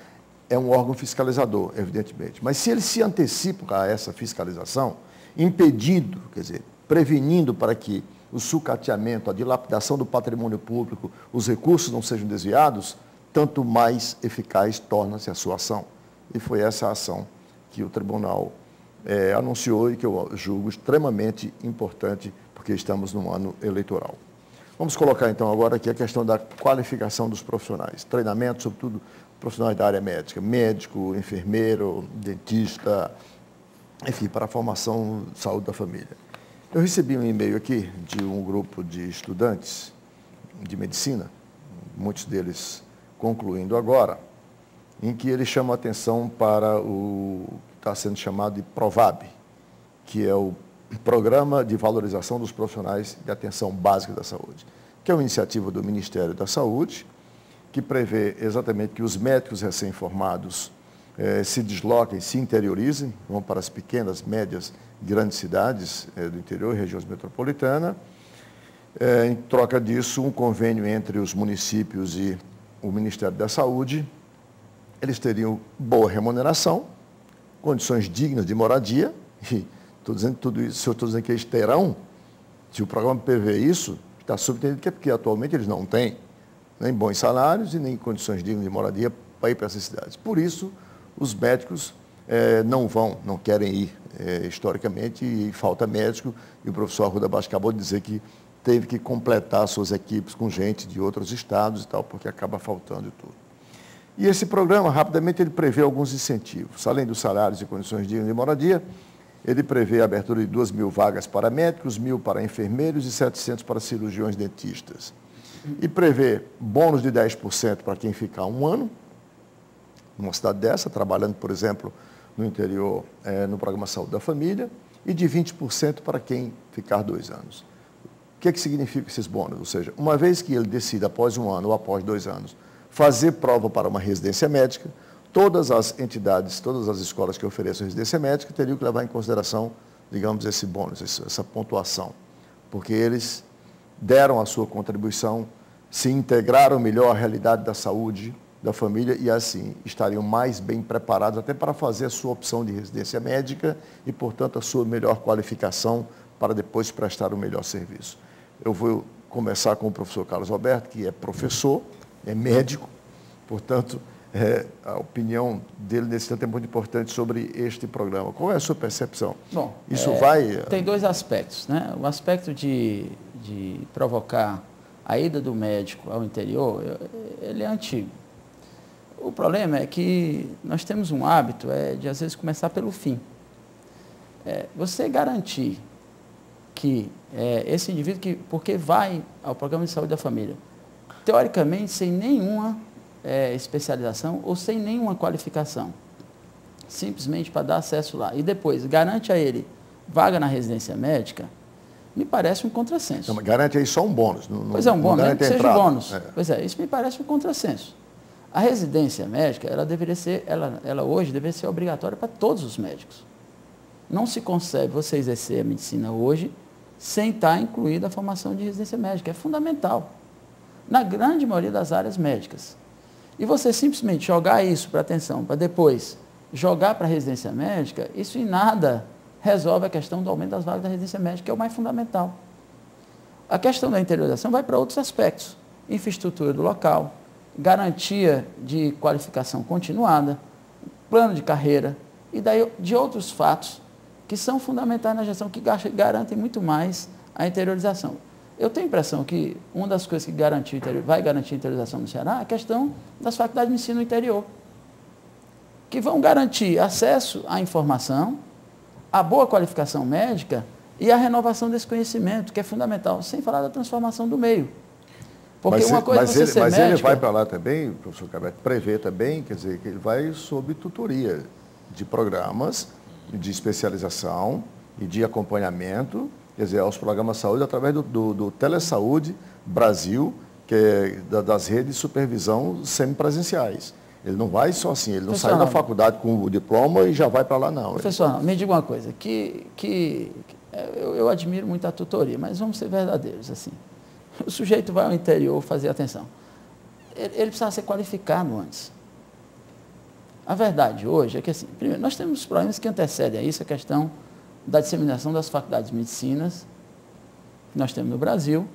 é um órgão fiscalizador, evidentemente. Mas se ele se antecipa a essa fiscalização, impedindo, quer dizer, prevenindo para que o sucateamento, a dilapidação do patrimônio público, os recursos não sejam desviados, tanto mais eficaz torna-se a sua ação. E foi essa a ação que o tribunal anunciou e que eu julgo extremamente importante, porque estamos num ano eleitoral. Vamos colocar então agora aqui a questão da qualificação dos profissionais, treinamento, sobretudo profissionais da área médica, médico, enfermeiro, dentista, enfim, para a formação de saúde da família. Eu recebi um e-mail aqui de um grupo de estudantes de medicina, muitos deles concluindo agora, em que eles chamam a atenção para o que está sendo chamado de PROVAB, que é o Programa de Valorização dos Profissionais de Atenção Básica da Saúde, que é uma iniciativa do Ministério da Saúde, que prevê exatamente que os médicos recém-formados se desloquem, se interiorizem, vão para as pequenas, médias, grandes cidades do interior e regiões metropolitanas. Em troca disso, um convênio entre os municípios e o Ministério da Saúde. Eles teriam boa remuneração, condições dignas de moradia, e estou dizendo tudo isso, se eu estou dizendo que eles terão, se o programa prevê isso, está subentendido que é porque atualmente eles não têm nem bons salários e nem condições dignas de moradia para ir para essas cidades. Por isso, os médicos não querem ir historicamente, e falta médico, e o professor Arruda Bastos acabou de dizer que teve que completar suas equipes com gente de outros estados e tal, porque acaba faltando tudo. E esse programa, rapidamente, ele prevê alguns incentivos. Além dos salários e condições dignas de moradia, ele prevê a abertura de 2.000 vagas para médicos, 1.000 para enfermeiros e 700 para cirurgiões dentistas. E prevê bônus de 10% para quem ficar um ano, numa cidade dessa, trabalhando, por exemplo, no interior, no programa Saúde da Família, e de 20% para quem ficar 2 anos. O que significa esses bônus? Ou seja, uma vez que ele decida, após 1 ano ou após 2 anos, fazer prova para uma residência médica, todas as entidades, todas as escolas que ofereçam residência médica teriam que levar em consideração, digamos, esse bônus, essa pontuação, porque eles deram a sua contribuição, se integraram melhor à realidade da saúde da família e, assim, estariam mais bem preparados até para fazer a sua opção de residência médica e, portanto, a sua melhor qualificação para depois prestar o melhor serviço. Eu vou começar com o professor Carlos Roberto, que é professor, é médico, portanto, a opinião dele nesse tempo é muito importante sobre este programa. Qual é a sua percepção? Bom, isso tem 2 aspectos, né? O aspecto de provocar a ida do médico ao interior, ele é antigo. O problema é que nós temos um hábito de, às vezes, começar pelo fim. Você garantir que esse indivíduo, porque vai ao programa de saúde da família, teoricamente, sem nenhuma especialização ou sem nenhuma qualificação, simplesmente para dar acesso lá, e depois garante a ele vaga na residência médica, me parece um contrassenso. Não, garante aí só um bônus. Pois é, um bônus, nem que seja um bônus. Pois é, isso me parece um contrassenso. A residência médica, ela deveria ser, ela hoje deveria ser obrigatória para todos os médicos. Não se concebe você exercer a medicina hoje sem estar incluída a formação de residência médica. É fundamental. Na grande maioria das áreas médicas. E você simplesmente jogar isso para atenção, para depois jogar para a residência médica, isso em nada resolve a questão do aumento das vagas da residência médica, que é o mais fundamental. A questão da interiorização vai para outros aspectos. Infraestrutura do local, garantia de qualificação continuada, plano de carreira e daí de outros fatos que são fundamentais na gestão, que garantem muito mais a interiorização. Eu tenho a impressão que uma das coisas que vai garantir a interiorização no Ceará é a questão das faculdades de ensino interior, que vão garantir acesso à informação, a boa qualificação médica e a renovação desse conhecimento, que é fundamental, sem falar da transformação do meio. Porque uma coisa é você ser médico... ele vai para lá também, professor Calberto, prevê também, quer dizer, que ele vai sob tutoria de programas de especialização e de acompanhamento, quer dizer, aos programas de saúde, através do Telesaúde Brasil, que é das redes de supervisão semipresenciais. Ele não vai só assim, ele não sai da faculdade com o diploma e já vai para lá, não. Professor, me diga uma coisa, eu admiro muito a tutoria, mas vamos ser verdadeiros, assim. O sujeito vai ao interior fazer atenção. Ele precisa ser qualificado antes. A verdade hoje é que, assim, primeiro, nós temos problemas que antecedem a isso, a questão da disseminação das faculdades de medicinas que nós temos no Brasil,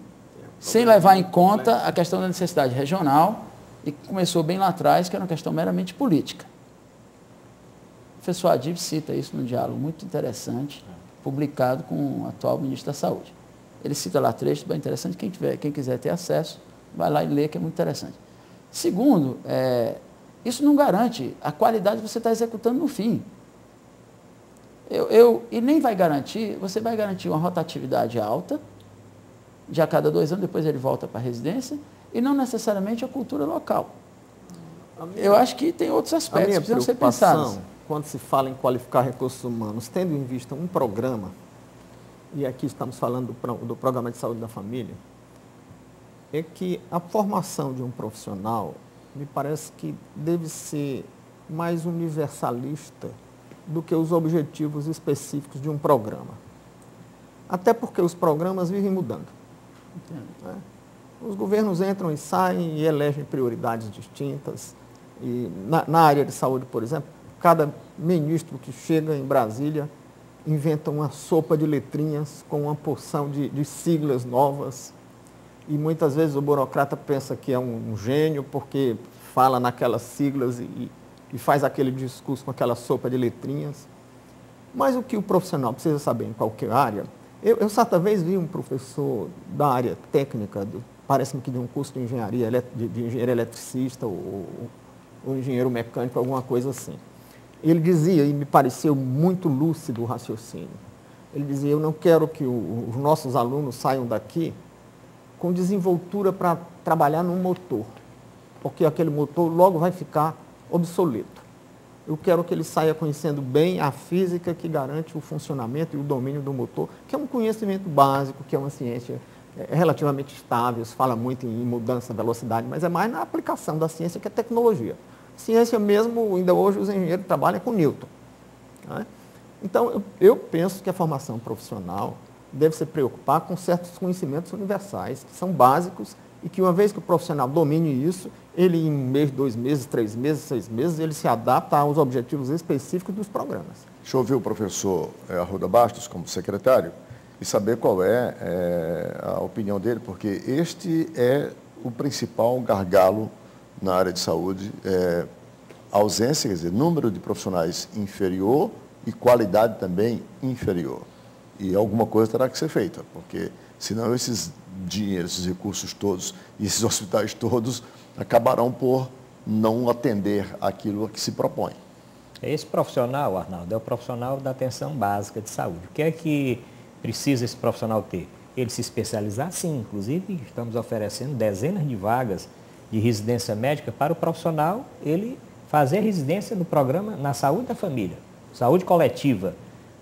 sem levar em conta a questão da necessidade regional, e que começou bem lá atrás, que era uma questão meramente política. O professor Adib cita isso num diálogo muito interessante, publicado com o atual ministro da Saúde. Ele cita lá trechos bem interessantes, quem quiser ter acesso, vai lá e lê, que é muito interessante. Segundo, isso não garante a qualidade que você está executando no fim. E nem vai garantir, você vai garantir uma rotatividade alta, de a cada 2 anos, depois ele volta para a residência, e não necessariamente a cultura local. Eu acho que tem outros aspectos que precisam ser pensados. Quando se fala em qualificar recursos humanos, tendo em vista um programa, e aqui estamos falando do Programa de Saúde da Família, é que a formação de um profissional, me parece que deve ser mais universalista do que os objetivos específicos de um programa. Até porque os programas vivem mudando. Né? Os governos entram e saem e elegem prioridades distintas. E na área de saúde, por exemplo, cada ministro que chega em Brasília inventa uma sopa de letrinhas com uma porção de siglas novas. E muitas vezes o burocrata pensa que é um gênio porque fala naquelas siglas e faz aquele discurso com aquela sopa de letrinhas. Mas o que o profissional precisa saber em qualquer área... Eu certa vez vi um professor da área técnica, parece-me que de um curso de engenharia, de engenheiro eletricista ou engenheiro mecânico, alguma coisa assim. Ele dizia, e me pareceu muito lúcido o raciocínio, ele dizia, eu não quero que os nossos alunos saiam daqui com desenvoltura para trabalhar num motor, porque aquele motor logo vai ficar obsoleto. Eu quero que ele saia conhecendo bem a física que garante o funcionamento e o domínio do motor, que é um conhecimento básico, que é uma ciência relativamente estável, se fala muito em mudança, velocidade, mas é mais na aplicação da ciência que é tecnologia. Ciência mesmo, ainda hoje os engenheiros trabalham com Newton. Né? Então, eu penso que a formação profissional deve se preocupar com certos conhecimentos universais, que são básicos, e que uma vez que o profissional domine isso, ele em 1 mês, 2 meses, 3 meses, 6 meses, ele se adapta aos objetivos específicos dos programas. Deixa eu ouvir o professor Arruda Bastos como secretário e saber qual é a opinião dele, porque este é o principal gargalo na área de saúde, ausência, quer dizer, número de profissionais inferior e qualidade também inferior. E alguma coisa terá que ser feita, porque senão esses dinheiros, esses recursos todos e esses hospitais todos acabarão por não atender aquilo a que se propõe. Esse profissional, Arnaldo, é o profissional da atenção básica de saúde. O que é que precisa esse profissional ter? Ele se especializar, sim. Inclusive, estamos oferecendo dezenas de vagas de residência médica para o profissional ele fazer residência no programa na saúde da família, saúde coletiva.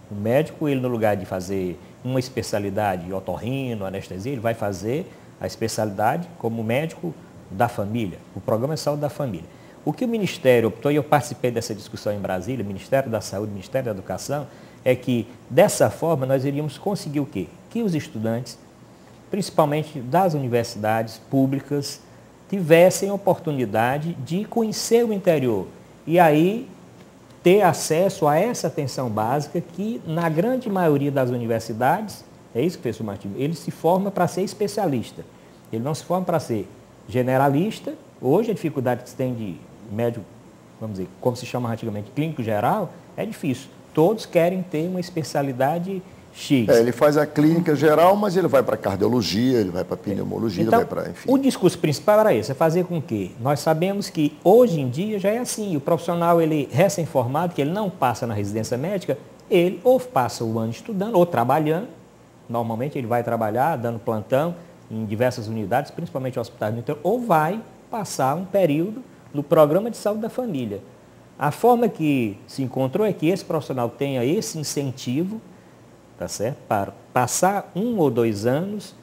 O médico, ele no lugar de fazer uma especialidade, otorrino, anestesia, ele vai fazer a especialidade como médico da família, o programa de saúde da família. O que o Ministério optou, e eu participei dessa discussão em Brasília, Ministério da Saúde, Ministério da Educação, é que dessa forma nós iríamos conseguir o quê? Que os estudantes, principalmente das universidades públicas, tivessem oportunidade de conhecer o interior e aí ter acesso a essa atenção básica que, na grande maioria das universidades, é isso que fez o Martinho, ele se forma para ser especialista. Ele não se forma para ser generalista. Hoje, a dificuldade que se tem de médico vamos dizer, como se chama antigamente, clínico geral, é difícil. Todos querem ter uma especialidade X. Ele faz a clínica geral, mas ele vai para cardiologia, ele vai para pneumologia, então, ele vai para, enfim. O discurso principal era esse, é fazer com que nós sabemos que hoje em dia já é assim, o profissional ele recém-formado, que ele não passa na residência médica, ele ou passa o ano estudando ou trabalhando, normalmente ele vai trabalhar dando plantão em diversas unidades, principalmente hospitais do interior, ou vai passar um período no programa de saúde da família. A forma que se encontrou é que esse profissional tenha esse incentivo, tá certo? Para passar 1 ou 2 anos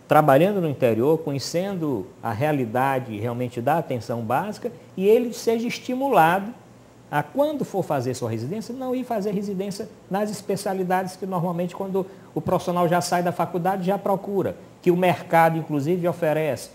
trabalhando no interior, conhecendo a realidade realmente da atenção básica e ele seja estimulado a, quando for fazer sua residência, não ir fazer residência nas especialidades que normalmente quando o profissional já sai da faculdade já procura, que o mercado inclusive oferece.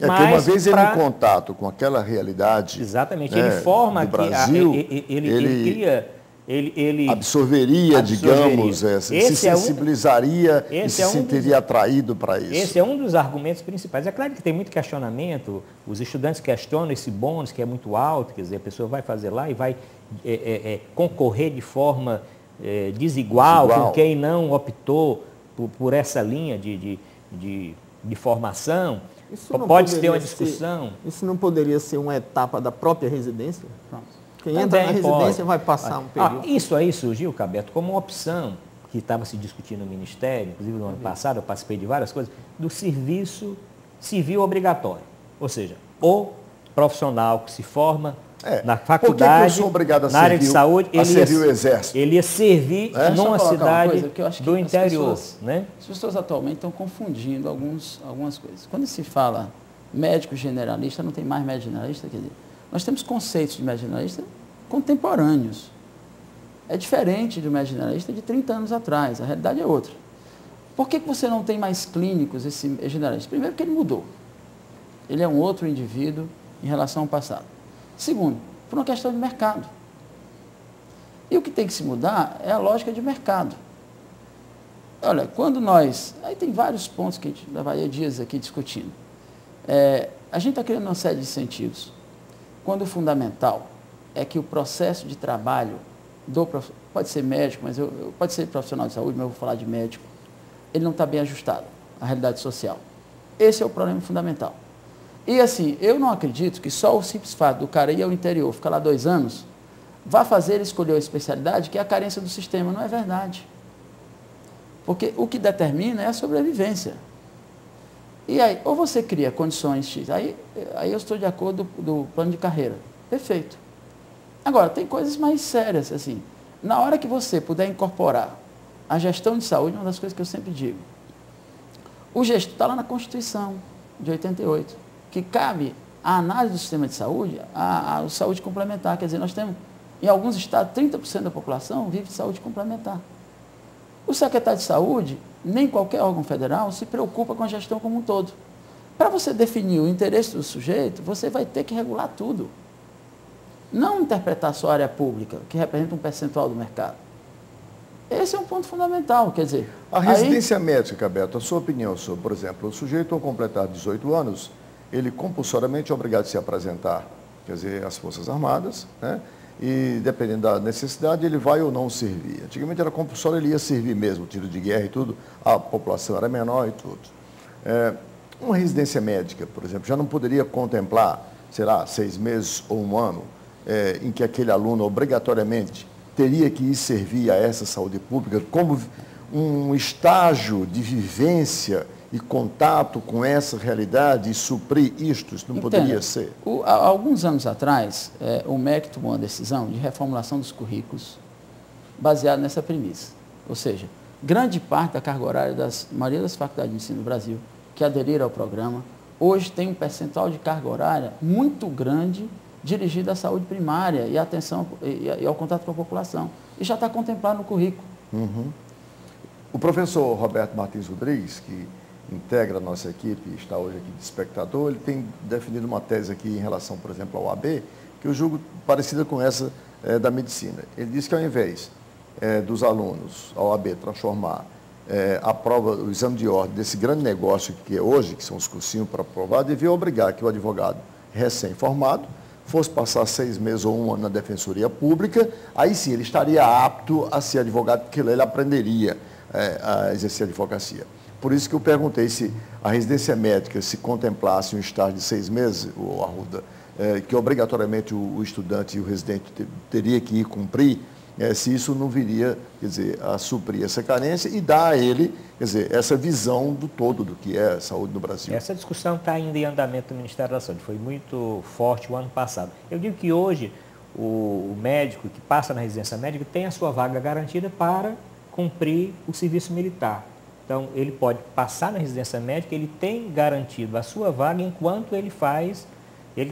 É que uma vez ele em contato com aquela realidade, exatamente, ele forma do Brasil, ele cria... Ele absorveria, digamos, se sensibilizaria e se sentiria atraído para isso. Esse é um dos argumentos principais. É claro que tem muito questionamento, os estudantes questionam esse bônus que é muito alto, quer dizer, a pessoa vai fazer lá e vai concorrer de forma desigual com quem não optou por essa linha de formação. Pode ter uma discussão. Isso não poderia ser uma etapa da própria residência? Pronto. Quem entra na residência vai passar um período. Isso aí surgiu, Cabeto, como uma opção que estava se discutindo no Ministério, inclusive no ano passado, eu participei de várias coisas, do serviço civil obrigatório. Ou seja, o profissional que se forma na faculdade, eu sou obrigado a na área de saúde, o exército? Ele ia servir numa cidade do interior. As pessoas atualmente estão confundindo algumas coisas. Quando se fala médico generalista, não tem mais médico generalista, quer dizer, nós temos conceitos de médico generalista contemporâneos. É diferente do médico generalista de 30 anos atrás, a realidade é outra. Por que você não tem mais clínicos esse generalista? Primeiro, porque ele mudou. Ele é um outro indivíduo em relação ao passado. Segundo, por uma questão de mercado. E o que tem que se mudar é a lógica de mercado. Olha, quando nós... Aí tem vários pontos que a gente levaria dias aqui discutindo. A gente está criando uma série de incentivos. Quando o fundamental é que o processo de trabalho pode ser médico, mas pode ser profissional de saúde, mas eu vou falar de médico, ele não está bem ajustado à realidade social. Esse é o problema fundamental. E assim, eu não acredito que só o simples fato do cara ir ao interior, ficar lá 2 anos, vá fazer ele escolher uma especialidade que é a carência do sistema. Não é verdade. Porque o que determina é a sobrevivência. E aí, ou você cria condições X, aí eu estou de acordo do plano de carreira. Perfeito. Agora, tem coisas mais sérias, assim. Na hora que você puder incorporar a gestão de saúde, uma das coisas que eu sempre digo, o gestor está lá na Constituição de 88, que cabe a análise do sistema de saúde, a saúde complementar. Quer dizer, nós temos, em alguns estados, 30% da população vive de saúde complementar. O secretário de saúde, nem qualquer órgão federal, se preocupa com a gestão como um todo. Para você definir o interesse do sujeito, você vai ter que regular tudo. Não interpretar só a área pública, que representa um percentual do mercado. Esse é um ponto fundamental, quer dizer... A residência médica, Cabeto, a sua opinião sobre, por exemplo, o sujeito ao completar 18 anos, ele compulsoriamente é obrigado a se apresentar, quer dizer, às Forças Armadas, né? E dependendo da necessidade, ele vai ou não servir. Antigamente era compulsório, ele ia servir mesmo, tiro de guerra e tudo, a população era menor e tudo. Uma residência médica, por exemplo, já não poderia contemplar, sei lá, 6 meses ou 1 ano, em que aquele aluno obrigatoriamente teria que ir servir a essa saúde pública como um estágio de vivência e contato com essa realidade e suprir isto? Isso não poderia ser? Há alguns anos atrás, o MEC tomou uma decisão de reformulação dos currículos baseado nessa premissa. Ou seja, grande parte da carga horária da maioria das faculdades de ensino do Brasil que aderiram ao programa, hoje tem um percentual de carga horária muito grande dirigido à saúde primária e à atenção e ao contato com a população. E já está contemplado no currículo. Uhum. O professor Roberto Martins Rodrigues, que integra a nossa equipe e está hoje aqui de espectador, ele tem definido uma tese aqui em relação, por exemplo, ao AB, que eu julgo parecida com essa da medicina. Ele diz que ao invés dos alunos, ao AB, transformar a prova, o exame de ordem desse grande negócio que é hoje, que são os cursinhos para aprovar, devia obrigar que o advogado recém-formado fosse passar 6 meses ou 1 ano na Defensoria Pública, aí sim ele estaria apto a ser advogado, porque ele aprenderia a exercer a advocacia. Por isso que eu perguntei se a residência médica se contemplasse um estágio de 6 meses, o Arruda, que obrigatoriamente o estudante e o residente teria que ir cumprir, se isso não viria, quer dizer, a suprir essa carência e dar a ele, quer dizer, essa visão do todo do que é a saúde no Brasil. Essa discussão está ainda em andamento no Ministério da Saúde, foi muito forte o ano passado. Eu digo que hoje o médico que passa na residência médica tem a sua vaga garantida para cumprir o serviço militar. Então, ele pode passar na residência médica, ele tem garantido a sua vaga enquanto ele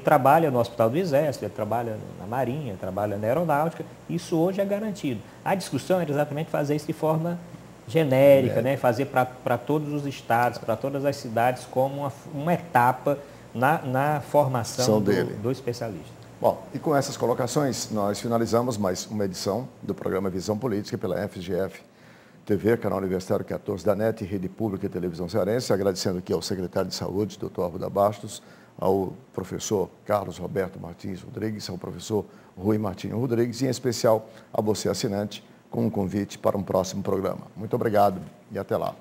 trabalha no Hospital do Exército, ele trabalha na Marinha, trabalha na Aeronáutica, isso hoje é garantido. A discussão era exatamente fazer isso de forma genérica, né? Fazer para todos os estados, para todas as cidades, como uma etapa na formação do especialista. Bom, e com essas colocações, nós finalizamos mais uma edição do programa Visão Política pela FGF TV, canal Universitário 14 da NET e Rede Pública e Televisão Cearense, agradecendo aqui ao secretário de Saúde, Dr. Arruda Bastos, ao professor Carlos Roberto Martins Rodrigues, ao professor Rui Martinho Rodrigues e, em especial, a você, assinante, com um convite para um próximo programa. Muito obrigado e até lá.